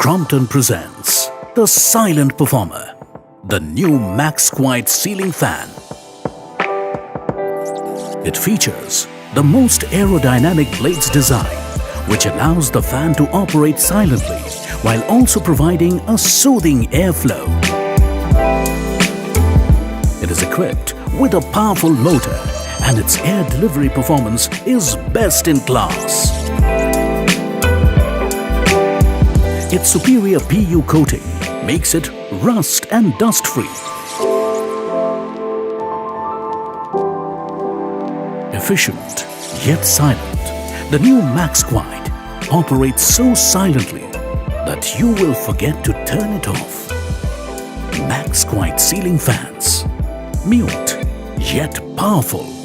Crompton presents the silent performer, the new Max Quiet ceiling fan. It features the most aerodynamic blades design, which allows the fan to operate silently while also providing a soothing airflow. It is equipped with a powerful motor and its air delivery performance is best in class. Its superior PU coating makes it rust and dust-free. Efficient yet silent, the new Max Quiet operates so silently that you will forget to turn it off. Max Quiet ceiling fans, mute yet powerful.